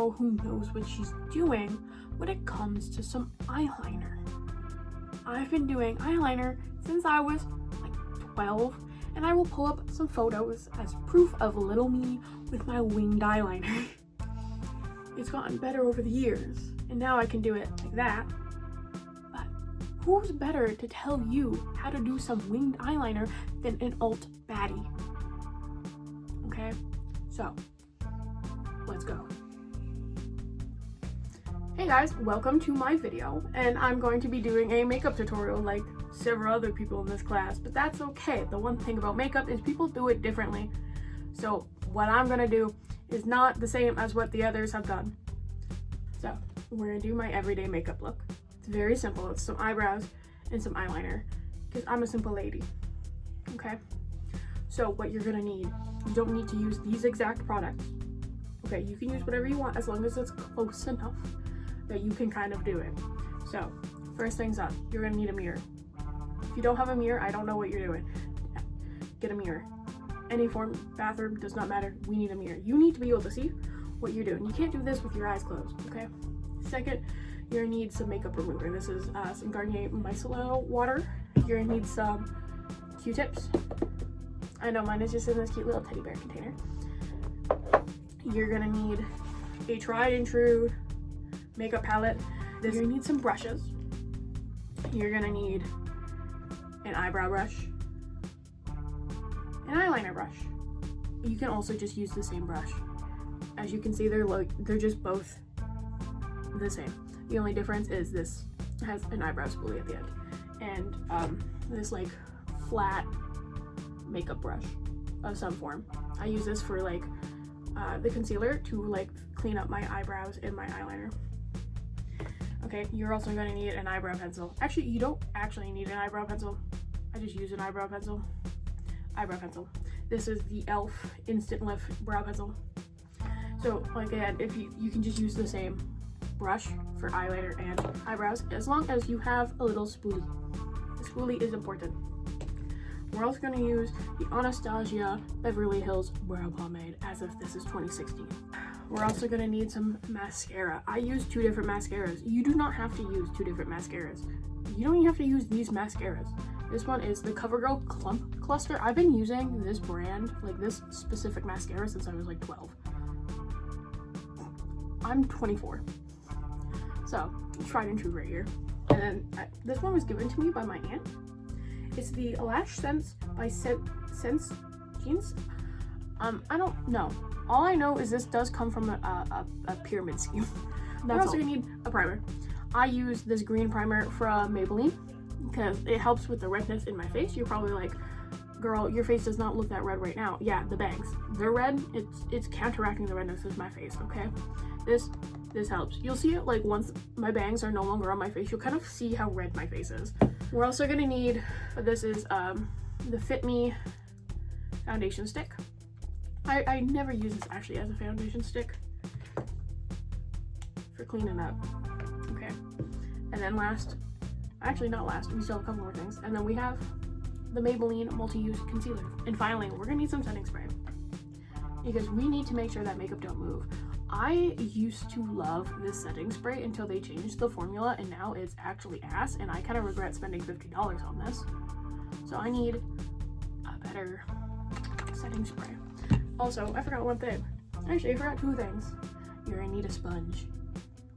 girl who knows what she's doing when it comes to some eyeliner. I've been doing eyeliner since I was like 12, and I will pull up some photos as proof of little me with my winged eyeliner. It's gotten better over the years, and now I can do it like that. But who's better to tell you how to do some winged eyeliner than an alt baddie? Okay, so let's go. Hey guys, welcome to my video, and I'm going to be doing a makeup tutorial like several other people in this class, but that's okay. The one thing about makeup is people do it differently. So what I'm gonna do is not the same as what the others have done. So we're gonna do my everyday makeup look. It's very simple. It's some eyebrows and some eyeliner, because I'm a simple lady. Okay, so what you're gonna need, you don't need to use these exact products. Okay, you can use whatever you want as long as it's close enough that you can kind of do it. So first things up, you're gonna need a mirror. If you don't have a mirror, I don't know what you're doing. Get a mirror. Any form, bathroom, does not matter. We need a mirror. You need to be able to see what you're doing. You can't do this with your eyes closed, okay? Second, you're gonna need some makeup remover. This is some Garnier micellar water. You're gonna need some Q-tips. I know mine is just in this cute little teddy bear container. You're gonna need a tried and true makeup palette. You're gonna need some brushes. You're gonna need an eyebrow brush, an eyeliner brush. You can also just use the same brush. As you can see, they're just both the same. The only difference is this has an eyebrow spoolie at the end, and this like flat makeup brush of some form. I use this for like the concealer to like clean up my eyebrows and my eyeliner. Okay, you're also going to need an eyebrow pencil. Actually, you don't actually need an eyebrow pencil. I just use an eyebrow pencil. Eyebrow pencil. This is the e.l.f. Instant Lift Brow Pencil. So, like again, if you can just use the same brush for eyeliner and eyebrows, as long as you have a little spoolie. The spoolie is important. We're also going to use the Anastasia Beverly Hills Brow Pomade, as if this is 2016. We're also going to need some mascara. I use 2 different mascaras. You do not have to use 2 different mascaras. You don't even have to use these mascaras. This one is the CoverGirl Clump Cluster. I've been using this brand, like this specific mascara, since I was like 12. I'm 24. So, tried and true right here. And then this one was given to me by my aunt. It's the Lash Sense by Sense Jeans. I don't know. All I know is this does come from a pyramid scheme. We're also gonna need a primer. I use this green primer from Maybelline because it helps with the redness in my face. You're probably like, girl, your face does not look that red right now. Yeah, the bangs, they're red. It's counteracting the redness of my face, okay? This helps. You'll see it like once my bangs are no longer on my face, you'll kind of see how red my face is. We're also gonna need, this is the Fit Me foundation stick. I never use this actually as a foundation stick for cleaning up. Okay, and then last, actually not last, we still have a couple more things. And then we have the Maybelline multi-use concealer. And finally, we're gonna need some setting spray because we need to make sure that makeup don't move. I used to love this setting spray until they changed the formula, and now it's actually ass, and I kind of regret spending $50 on this. So I need a better setting spray. Also, I forgot one thing. Actually, I forgot 2 things. You're gonna need a sponge.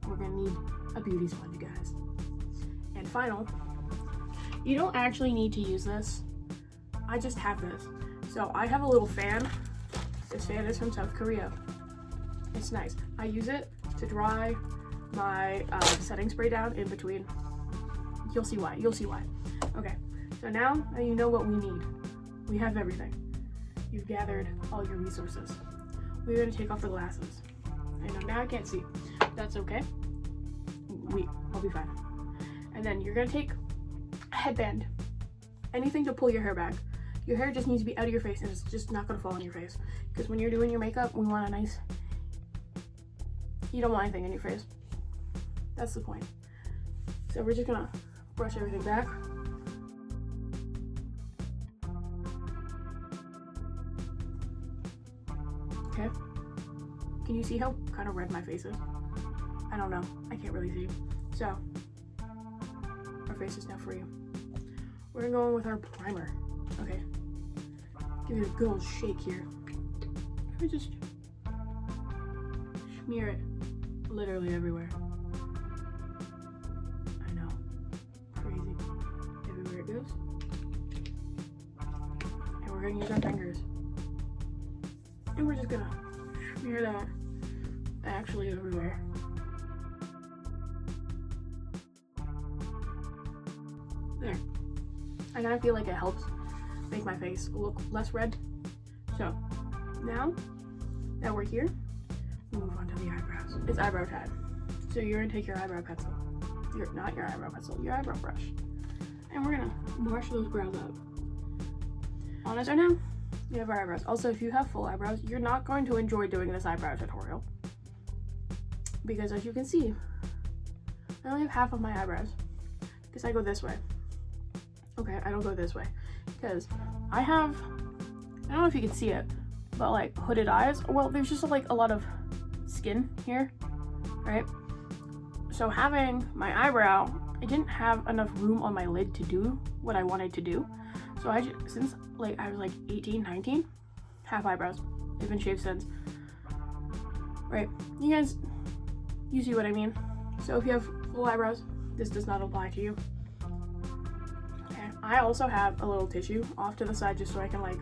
We're gonna need a beauty sponge, guys. And final, you don't actually need to use this. I just have this. So I have a little fan. This fan is from South Korea. It's nice. I use it to dry my setting spray down in between. You'll see why. You'll see why. Okay, so now you know what we need. We have everything. You've gathered all your resources. We're going to take off the glasses. I know now I can't see. That's okay. I'll be fine. And then you're going to take a headband. Anything to pull your hair back. Your hair just needs to be out of your face, and it's just not going to fall on your face. Because when you're doing your makeup, we want a nice... You don't want anything in your face. That's the point. So we're just going to brush everything back. Okay. Can you see how kind of red my face is? I don't know. I can't really see. So, our face is now free. We're gonna go in with our primer. Okay. Give it a good old shake here. Let me just smear it literally everywhere. I know. Crazy. Everywhere it goes. And we're gonna use our fingers. And we're just gonna smear that actually everywhere. There. I kind of feel like it helps make my face look less red. So now that we're here, we move on to the eyebrows. It's eyebrow time. So you're gonna take your eyebrow pencil. Not your eyebrow pencil, your eyebrow brush. And we're gonna brush those brows up. On us right now, you have our eyebrows. Also, if you have full eyebrows, you're not going to enjoy doing this eyebrow tutorial. Because as you can see, I only have half of my eyebrows. Because I go this way. Okay, I don't go this way. Because I don't know if you can see it, but like hooded eyes. Well, there's just like a lot of skin here, right? So having my eyebrow, I didn't have enough room on my lid to do what I wanted to do. So since like I was like 18, 19, half eyebrows. They've been shaved since. Right, you see what I mean? So if you have full eyebrows, this does not apply to you. Okay, I also have a little tissue off to the side just so I can like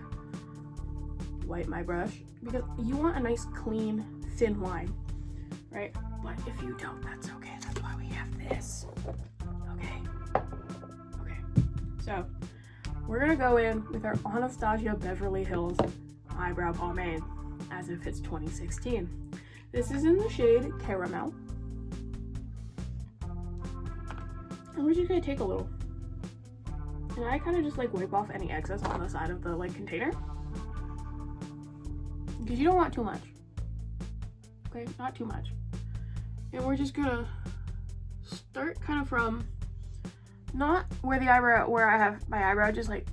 wipe my brush, because you want a nice clean thin line, right? But if you don't, that's okay. That's why we have this. Okay, so we're gonna go in with our Anastasia Beverly Hills eyebrow pomade as if it's 2016. This is in the shade Caramel. And we're just gonna take a little. And I kind of just like wipe off any excess on the side of the like container. Because you don't want too much. Okay, not too much. And we're just gonna start kind of from not where the eyebrow, where I have my eyebrow, just like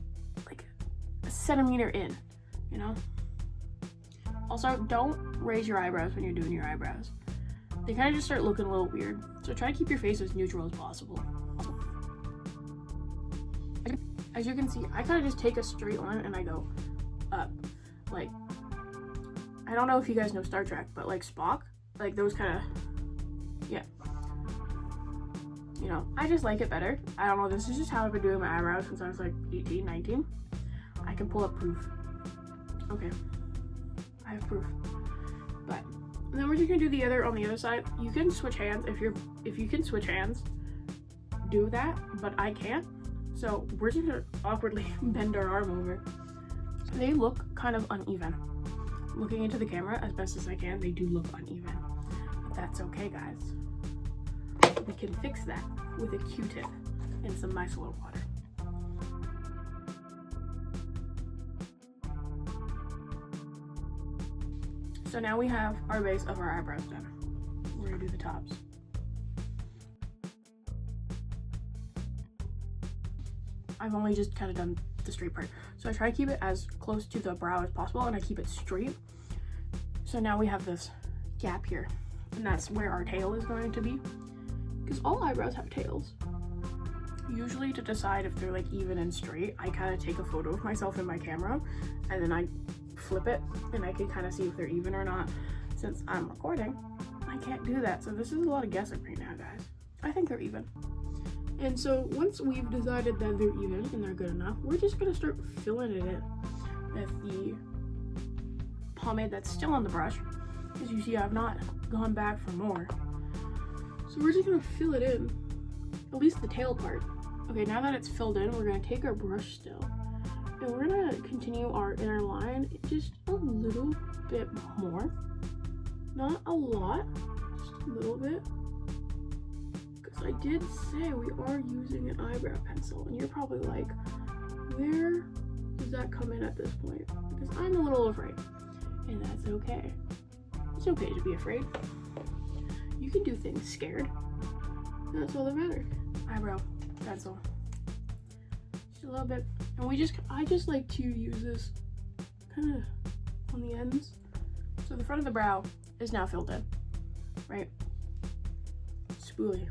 a centimeter in, you know? Also, don't raise your eyebrows when you're doing your eyebrows. They kind of just start looking a little weird. So try to keep your face as neutral as possible. As you can see, I kind of just take a straight line and I go up. Like, I don't know if you guys know Star Trek, but like Spock, like those kind of, yeah. You know, I just like it better. I don't know, this is just how I've been doing my eyebrows since I was like 18, 19. I can pull up proof. Okay, I have proof. But and then we're just gonna do the other on the other side. You can switch hands if you can switch hands, do that, but I can't. So we're just gonna awkwardly bend our arm over. They look kind of uneven. Looking into the camera as best as I can, they do look uneven. But that's okay, guys. We can fix that with a Q-tip and some micellar water. So now we have our base of our eyebrows done. We're gonna do the tops. I've only just kind of done the straight part. So I try to keep it as close to the brow as possible and I keep it straight. So now we have this gap here, and that's where our tail is going to be. Because all eyebrows have tails. Usually to decide if they're like even and straight, I kind of take a photo of myself in my camera and then I flip it and I can kind of see if they're even or not. Since I'm recording, I can't do that. So this is a lot of guessing right now, guys. I think they're even. And so once we've decided that they're even and they're good enough, we're just gonna start filling it in with the pomade that's still on the brush. As you see, I've not gone back for more. So we're just gonna fill it in, at least the tail part. Okay, now that it's filled in, we're gonna take our brush still, and we're gonna continue our inner line just a little bit more. Not a lot, just a little bit. Because I did say we are using an eyebrow pencil, and you're probably like, where does that come in at this point? Because I'm a little afraid, and that's okay. It's okay to be afraid. You can do things scared. That's all that matters. Eyebrow pencil. Just a little bit. And I just like to use this kind of on the ends. So the front of the brow is now filled in, right? Spoolie.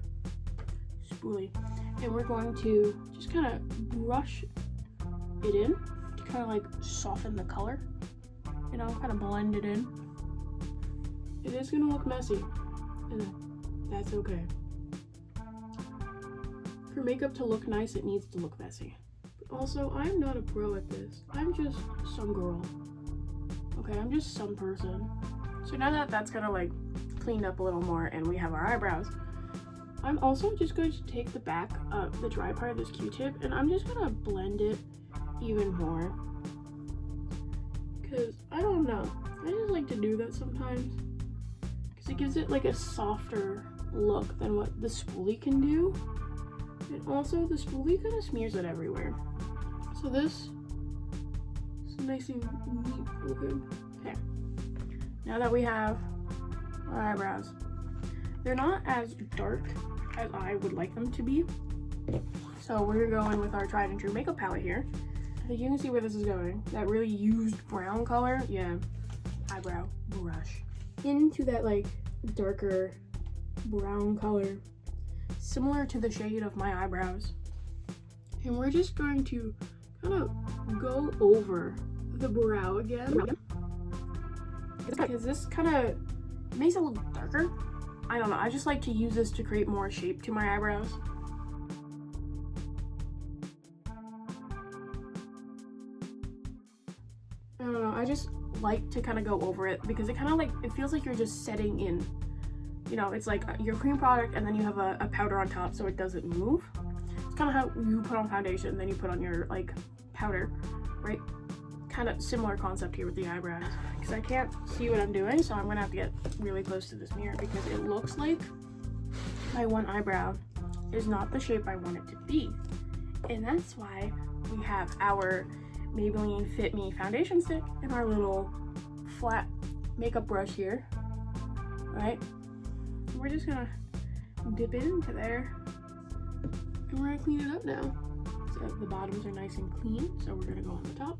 And we're going to just kind of brush it in to kind of like soften the color, you know, kind of blend it in. It is gonna look messy, and that's okay. For makeup to look nice, it needs to look messy. But also, I'm not a pro at this. I'm just some girl. Okay, I'm just some person. So now that that's kind of like cleaned up a little more and we have our eyebrows, I'm also just going to take the back of the dry part of this Q-tip and I'm just gonna blend it even more. Cause I don't know, I just like to do that sometimes. Cause it gives it like a softer look than what the spoolie can do. And also the spoolie kind of smears it everywhere. So this is nice and neat looking. Okay. Now that we have our eyebrows, they're not as dark as I would like them to be. So we're going with our tried and true makeup palette here. I think you can see where this is going. That really used brown color, yeah, eyebrow brush into that like darker brown color, similar to the shade of my eyebrows. And we're just going to kind of go over the brow again, because this kind of makes it look darker. I don't know, I just like to use this to create more shape to my eyebrows. I don't know, I just like to kind of go over it because it kind of like, it feels like you're just setting in. You know, it's like your cream product and then you have a powder on top so it doesn't move. It's kind of how you put on foundation, then you put on your like powder, right? Kind of similar concept here with the eyebrows. Because I can't see what I'm doing, so I'm gonna have to get really close to this mirror because it looks like my one eyebrow is not the shape I want it to be. And that's why we have our Maybelline Fit Me foundation stick and our little flat makeup brush here, right? We're just gonna dip it into there and we're gonna clean it up now. So the bottoms are nice and clean, so we're gonna go on the top.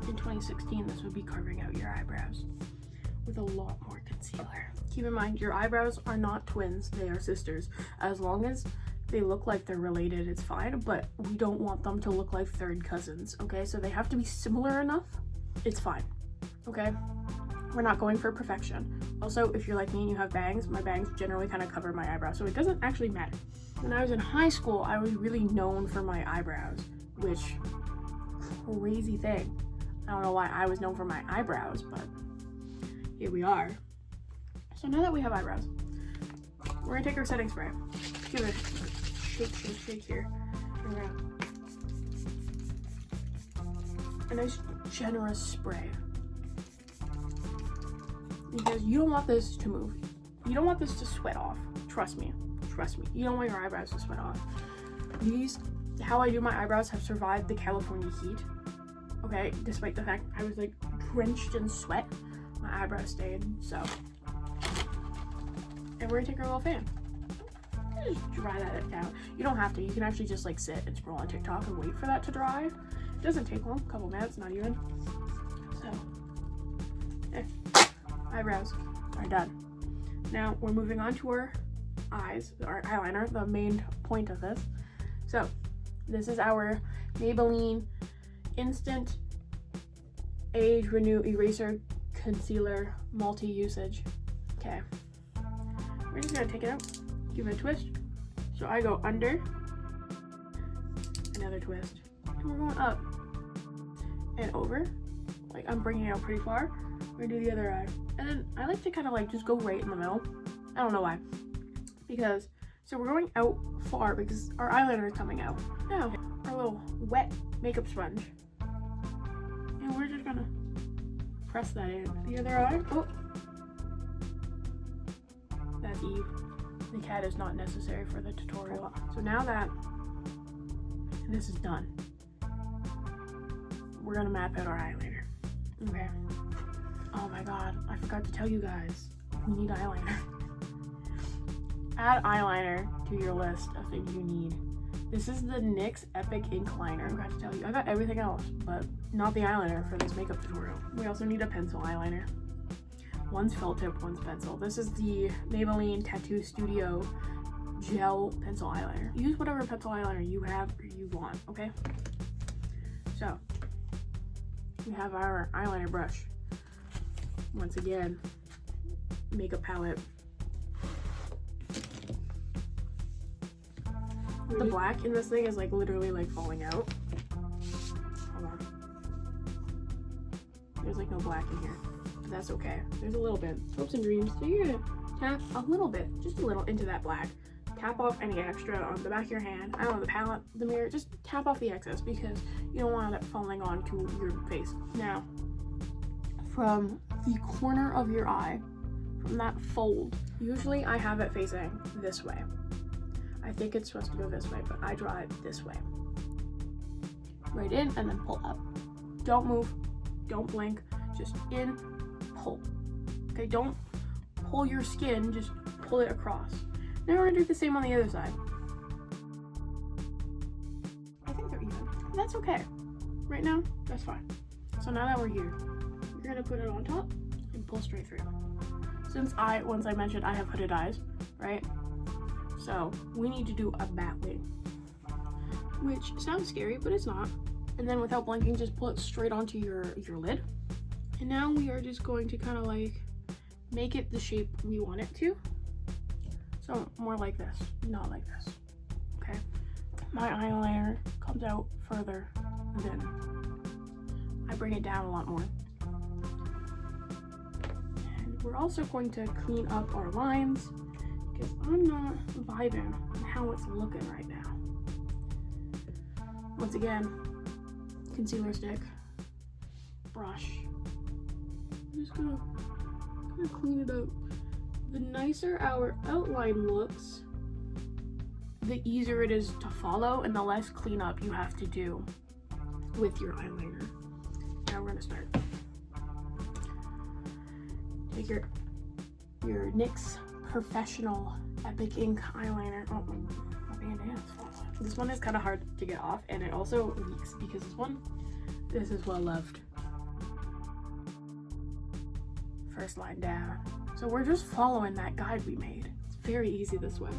In 2016, this would be carving out your eyebrows with a lot more concealer. Keep in mind, your eyebrows are not twins, they are sisters. As long as they look like they're related, it's fine, but we don't want them to look like third cousins, okay? So they have to be similar enough, it's fine, okay? We're not going for perfection. Also, if you're like me and you have bangs, my bangs generally kind of cover my eyebrows, so it doesn't actually matter. When I was in high school, I was really known for my eyebrows, which, crazy thing. I don't know why I was known for my eyebrows, but here we are. So now that we have eyebrows, we're gonna take our setting spray. Give it a shake here. A nice generous spray. Because you don't want this to move. You don't want this to sweat off. Trust me. You don't want your eyebrows to sweat off. How I do my eyebrows have survived the California heat. Okay, despite the fact I was like drenched in sweat, my eyebrows stayed, so. And we're gonna take our little fan. Just dry that down. You don't have to, you can actually just like sit and scroll on TikTok and wait for that to dry. It doesn't take long, a couple minutes, not even. So, eyebrows are done. Now we're moving on to our eyes, our eyeliner, the main point of this. So, this is our Maybelline Instant Age Renew Eraser Concealer Multi-Usage. Okay, we're just gonna take it out, give it a twist. So I go under, another twist, and we're going up and over. Like I'm bringing it out pretty far. We're gonna do the other eye, and then I like to kind of like just go right in the middle. I don't know why, because so we're going out far because our eyeliner is coming out. Now our little wet makeup sponge. And we're just gonna press that in. The other eye. Oh. That's Eve. The cat is not necessary for the tutorial. So now that this is done, we're gonna map out our eyeliner. Okay. Oh my god, I forgot to tell you guys. We need eyeliner. Add eyeliner to your list of things you need. This is the NYX Epic Ink Liner. I forgot to tell you. I got everything else, but not the eyeliner for this makeup tutorial. We also need a pencil eyeliner. One's felt tip, one's pencil. This is the Maybelline Tattoo Studio Gel Pencil Eyeliner. Use whatever pencil eyeliner you have or you want, okay? So, we have our eyeliner brush. Once again, makeup palette. The black in this thing is like literally like falling out. Hold on. There's like no black in here. But that's okay. There's a little bit. Hopes and dreams. So you're gonna tap a little bit, just a little, into that black. Tap off any extra on the back of your hand. I don't know, the palette, the mirror, just tap off the excess because you don't want it falling onto your face. Now, from the corner of your eye, from that fold, usually I have it facing this way. I think it's supposed to go this way, but I draw it this way. Right in and then pull up. Don't move, don't blink, just in, pull. Okay, don't pull your skin, just pull it across. Now we're gonna do the same on the other side. I think they're even. That's okay. Right now, that's fine. So now that we're here, you're gonna put it on top and pull straight through. Since once I mentioned I have hooded eyes, right? So we need to do a bat wing, which sounds scary, but it's not. And then without blinking, just pull it straight onto your lid. And now we are just going to kind of like make it the shape we want it to. So more like this, not like this, okay? My eyeliner comes out further than I bring it down a lot more. And we're also going to clean up our lines because I'm not vibing on how it's looking right now. Once again, concealer stick, brush. I'm just gonna clean it up. The nicer our outline looks, the easier it is to follow and the less cleanup you have to do with your eyeliner. Now we're gonna start. Take your NYX Professional Epic Ink eyeliner. Oh, my bandana is falling. This one is kind of hard to get off, and it also leaks because this is well loved. First line down. So we're just following that guide we made. It's very easy this way.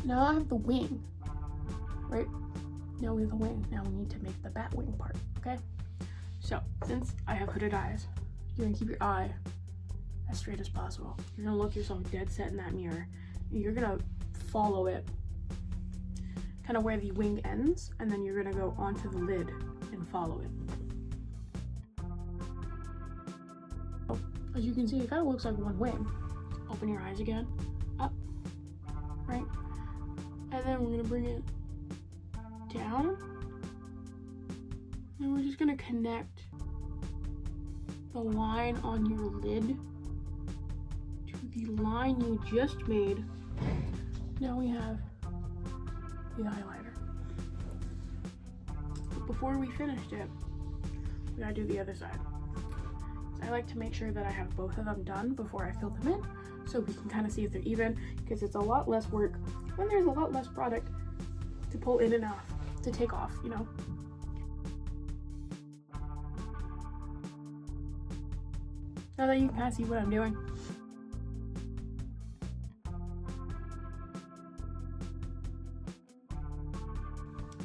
Now I have the wing, right? Now we have the wing. Now we need to make the bat wing part, okay? So since I have hooded eyes, you're gonna keep your eye as straight as possible. You're gonna look yourself dead set in that mirror. And you're gonna follow it kind of where the wing ends, and then you're gonna go onto the lid and follow it. As you can see, it kind of looks like one wing. Open your eyes again, up, right? And then we're gonna bring it down. And we're just gonna connect the line on your lid to the line you just made. Now we have the eyeliner. But before we finished it, we gotta do the other side. I like to make sure that I have both of them done before I fill them in, so we can kind of see if they're even, because it's a lot less work when there's a lot less product to pull in and out, to take off, you know? Now that you can kind of see what I'm doing.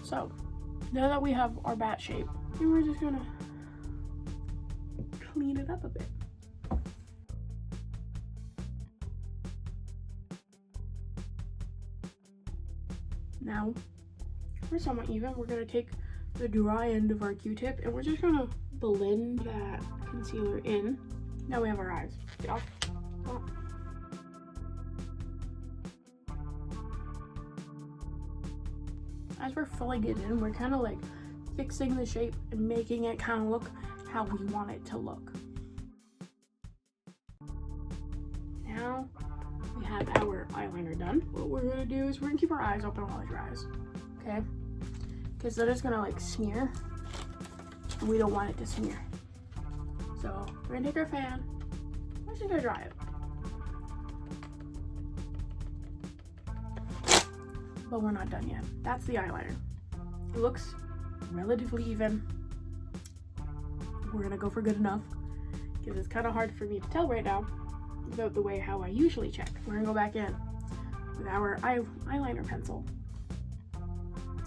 So, now that we have our bat shape, we're just gonna clean it up a bit. Now, we're somewhat even. We're gonna take the dry end of our Q-tip and we're just gonna blend that concealer in. Now we have our eyes. Get off. Oh. As we're filling it in, we're kind of like fixing the shape and making it kind of look how we want it to look. Now we have our eyeliner done. What we're gonna do is we're gonna keep our eyes open while it dries, okay? Because they're just gonna like smear, and we don't want it to smear. So we're gonna take our fan, we're just gonna dry it. But we're not done yet. That's the eyeliner. It looks relatively even. we're gonna go for good enough because it's kind of hard for me to tell right now without the way how I usually check. We're gonna go back in with our eyeliner pencil.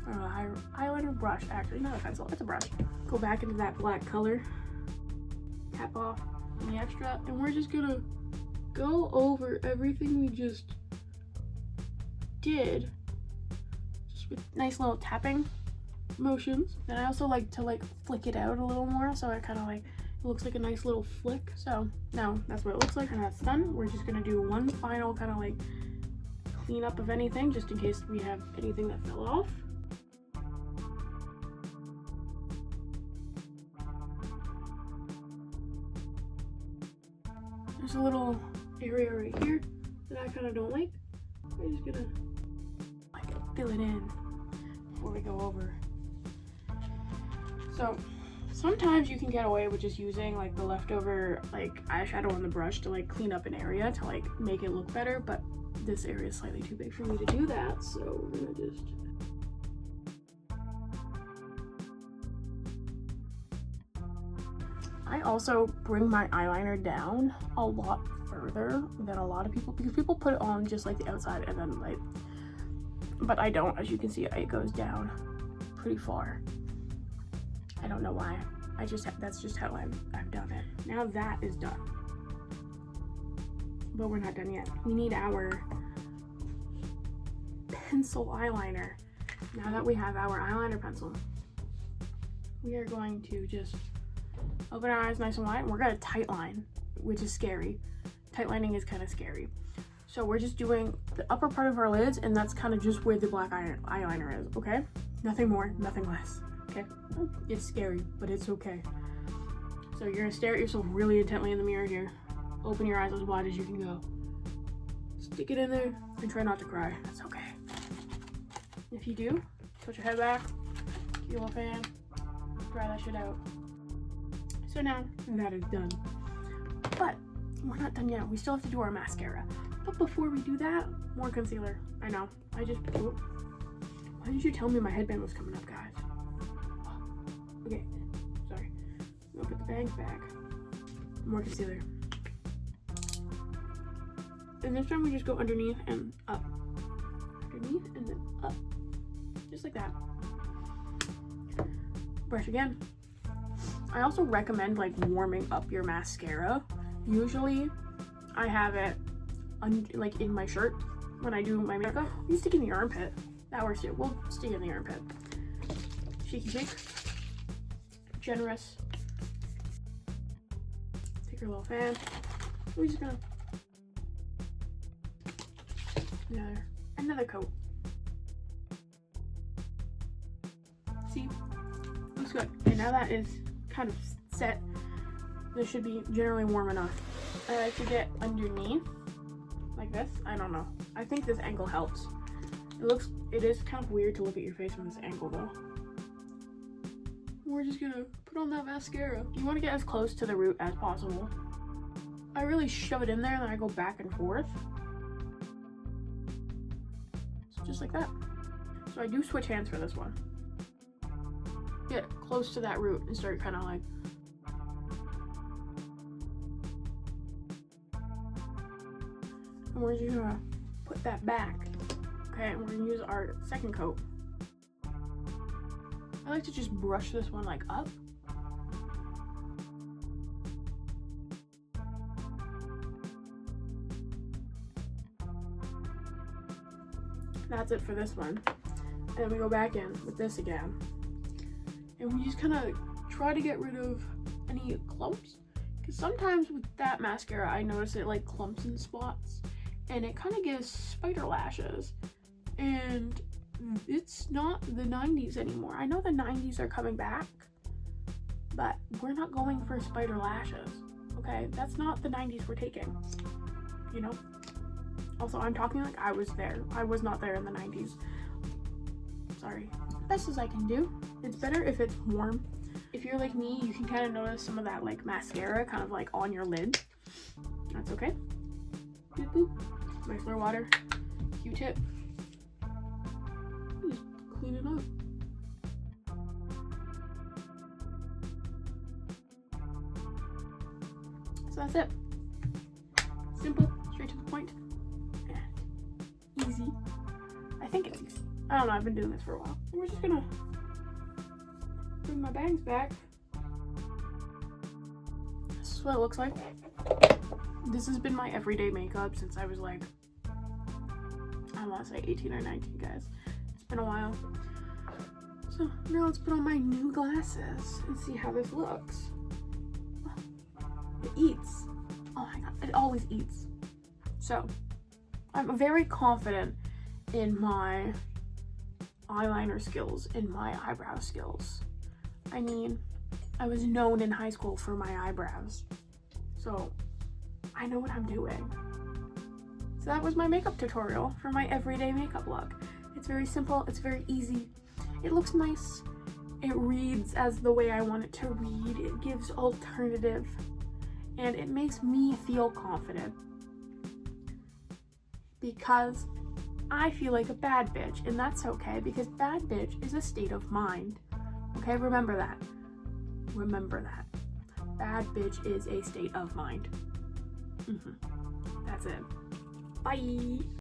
Eyeliner brush, actually, not a pencil, it's a brush. Go back into that black color, tap off the extra, and we're just gonna go over everything we just did, just with nice little tapping motions. And I also like to flick it out a little more, so it kind of it looks like a nice little flick. So now that's what it looks like, and that's done. We're just gonna do one final kind of clean up of anything, just in case we have anything that fell off. There's a little area right here that I kind of don't like. I'm just gonna fill it in before we go over. So sometimes you can get away with just using the leftover eyeshadow on the brush to clean up an area to make it look better, but this area is slightly too big for me to do that, so we're gonna just I also bring my eyeliner down a lot further than a lot of people, because people put it on just the outside and then but I don't. As you can see, it goes down pretty far. I don't know why. That's just how I've done it. Now that is done, but we're not done yet. We need our pencil eyeliner. Now that we have our eyeliner pencil, we are going to just open our eyes nice and wide, and we're gonna tight line, which is scary. Tight lining is kind of scary. So we're just doing the upper part of our lids, and that's kind of just where the black eyeliner is, okay? Nothing more, nothing less, okay? It's scary, but it's okay. So you're gonna stare at yourself really intently in the mirror here. Open your eyes as wide as you can go. Stick it in there, and try not to cry. That's okay. If you do, put your head back, get your little fan, dry that shit out. So now that is done, but we're not done yet. We still have to do our mascara. But before we do that, more concealer. I know. Why did you tell me my headband was coming up, guys? Okay, sorry. I'm gonna put the bangs back. More concealer. And this time we just go underneath and up. Underneath and then up. Just like that. Brush again. I also recommend warming up your mascara. Usually I have it in my shirt when I do my makeup. You stick in the armpit. That works too. We'll stick in the armpit. Shaky shake. Generous. Take your little fan. We're just gonna another coat. See? Looks good. And now that is kind of set, this should be generally warm enough. I like to get underneath like this. I don't know, I think this angle helps. It is kind of weird to look at your face from this angle though. We're just gonna put on that mascara. You want to get as close to the root as possible. I really shove it in there and then I go back and forth. So just like that. So I do switch hands for this one. Get close to that root and start kind of and we're just gonna put that back. Okay, and we're gonna use our second coat. I like to just brush this one up. That's it for this one. And then we go back in with this again. And we just kind of try to get rid of any clumps, because sometimes with that mascara I notice it clumps and spots, and it kind of gives spider lashes, and it's not the 90s anymore. I know the 90s are coming back, but we're not going for spider lashes, okay? That's not the 90s we're taking, you know? Also, I'm talking like I was there. I was not there in the 90s. Sorry. Best as I can do. It's better if it's warm. If you're like me, you can kind of notice some of that mascara kind of on your lid. That's okay. Boop boop. Micellar water. Q-tip. Just clean it up. that's it. Simple, straight to the point, and easy. I think it's easy. I don't know, I've been doing this for a while. And we're just gonna bring my bangs back. This is what it looks like. This has been my everyday makeup since I was like, I want to say 18 or 19, guys. It's been a while. So now let's put on my new glasses and see how this looks. It eats. Oh my god, it always eats. So I'm very confident in my eyeliner skills, in my eyebrow skills. I mean, I was known in high school for my eyebrows. So I know what I'm doing. So that was my makeup tutorial for my everyday makeup look. It's very simple, it's very easy. It looks nice. It reads as the way I want it to read. It gives alternative. And it makes me feel confident. Because I feel like a bad bitch, and that's okay because bad bitch is a state of mind. Okay, remember that. Remember that. Bad bitch is a state of mind. That's it. Bye.